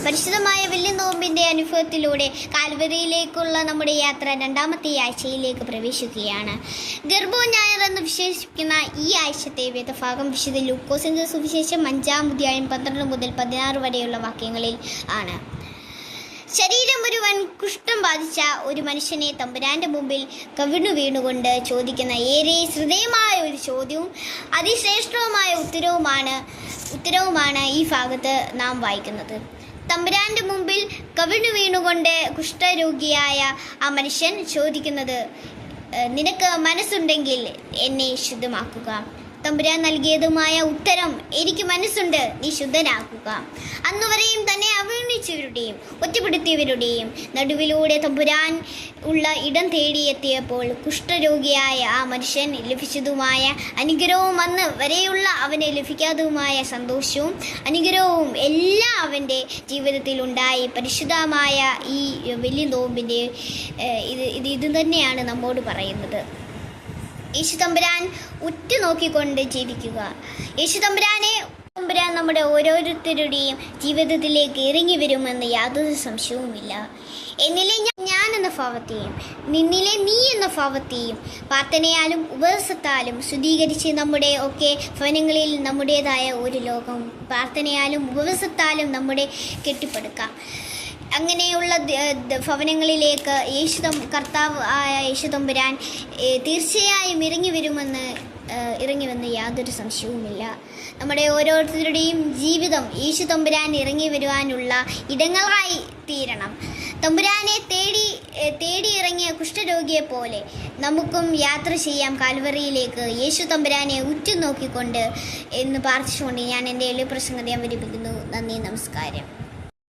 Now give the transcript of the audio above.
പരിശുദ്ധമായ വലിയ നോമ്പിൻ്റെ അനുഭവത്തിലൂടെ കാൽവരിയിലേക്കുള്ള നമ്മുടെ യാത്ര രണ്ടാമത്തെ ആഴ്ചയിലേക്ക് പ്രവേശിക്കുകയാണ്. ഗർഭവും ഞായർ എന്ന് വിശേഷിപ്പിക്കുന്ന ഈ ആഴ്ചത്തെ വേദഭാഗം വിശുദ്ധ ലൂക്കോസിന്റെ സുവിശേഷം 5-ാം അധ്യായം 12 മുതൽ 16 വരെയുള്ള വാക്യങ്ങളിൽ ആണ്. ശരീരം മുഴുവൻ കുഷ്ഠം ബാധിച്ച ഒരു മനുഷ്യനെ തമ്പുരാന്റെ മുമ്പിൽ കവിണ്ണു വീണുകൊണ്ട് ചോദിക്കുന്ന ഏറെ ശ്രദ്ധേയമായ ഒരു ചോദ്യവും അതിശ്രേഷ്ഠവുമായ ഉത്തരവുമാണ് ഈ ഭാഗത്ത് നാം വായിക്കുന്നത്. തമ്പുരാന്റെ മുമ്പിൽ കവിണ്ണു വീണുകൊണ്ട് കുഷ്ഠരോഗിയായ ആ മനുഷ്യൻ ചോദിക്കുന്നത്, നിനക്ക് മനസ്സുണ്ടെങ്കിൽ എന്നെ ശുദ്ധമാക്കുക. തമ്പുരാൻ നൽകിയതുമായ ഉത്തരം, എനിക്ക് മനസ്സുണ്ട്, നീ ശുദ്ധനാക്കുക. അന്നുവരെയും തന്നെ അവഗണിച്ചവരുടെയും ഒറ്റപ്പെടുത്തിയവരുടെയും നടുവിലൂടെ തമ്പുരാൻ ഉള്ള ഇടം തേടിയെത്തിയപ്പോൾ കുഷ്ഠരോഗിയായ ആ മനുഷ്യൻ ലഭിച്ചതുമായ അനുഗ്രഹവും അന്ന് വരെയുള്ള അവന് ലഭിക്കാത്തതുമായ സന്തോഷവും അനുഗ്രഹവും എല്ലാം അവൻ്റെ ജീവിതത്തിൽ ഉണ്ടായി. പരിശുദ്ധമായ ഈ വലിയ നോമ്പിൻ്റെ ഇത് തന്നെയാണ് നമ്മോട് പറയുന്നത്. യേശു തമ്പുരാൻ ഉറ്റുനോക്കിക്കൊണ്ട് ജീവിക്കുക. യേശു തമ്പുരാൻ നമ്മുടെ ഓരോരുത്തരുടെയും ജീവിതത്തിലേക്ക് ഇറങ്ങി വരുമെന്ന് യാതൊരു സംശയവുമില്ല. എന്നിലെ ഞാൻ എന്ന ഭാവത്തെയും നിന്നിലെ നീ എന്ന ഭാവത്തെയും പ്രാർത്ഥനയാലും ഉപവാസത്താലും ശുദ്ധീകരിച്ച് നമ്മുടെ ഒക്കെ ഭവനങ്ങളിൽ നമ്മുടേതായ ഒരു ലോകം പ്രാർത്ഥനയാലും ഉപവാസത്താലും നമ്മുടെ കെട്ടിപ്പടുക്കാം. അങ്ങനെയുള്ള ഭവനങ്ങളിലേക്ക് കർത്താവ് ആയ യേശു തമ്പുരാൻ തീർച്ചയായും ഇറങ്ങി വന്ന് യാതൊരു സംശയവുമില്ല. നമ്മുടെ ഓരോരുത്തരുടെയും ജീവിതം യേശു തമ്പുരാൻ ഇറങ്ങി വരുവാനുള്ള ഇടങ്ങളായി തീരണം. തമ്പുരാനെ തേടി ഇറങ്ങിയ കുഷ്ഠരോഗിയെ പോലെ നമുക്കും യാത്ര ചെയ്യാം കാൽവറിയിലേക്ക്, യേശു തമ്പുരാനെ ഉറ്റുനോക്കിക്കൊണ്ട് എന്ന് പ്രാർത്ഥിച്ചുകൊണ്ട് ഞാൻ എൻ്റെ എളിയ പ്രസംഗത്തെ അവതരിപ്പിക്കുന്നു. നന്ദി, നമസ്കാരം.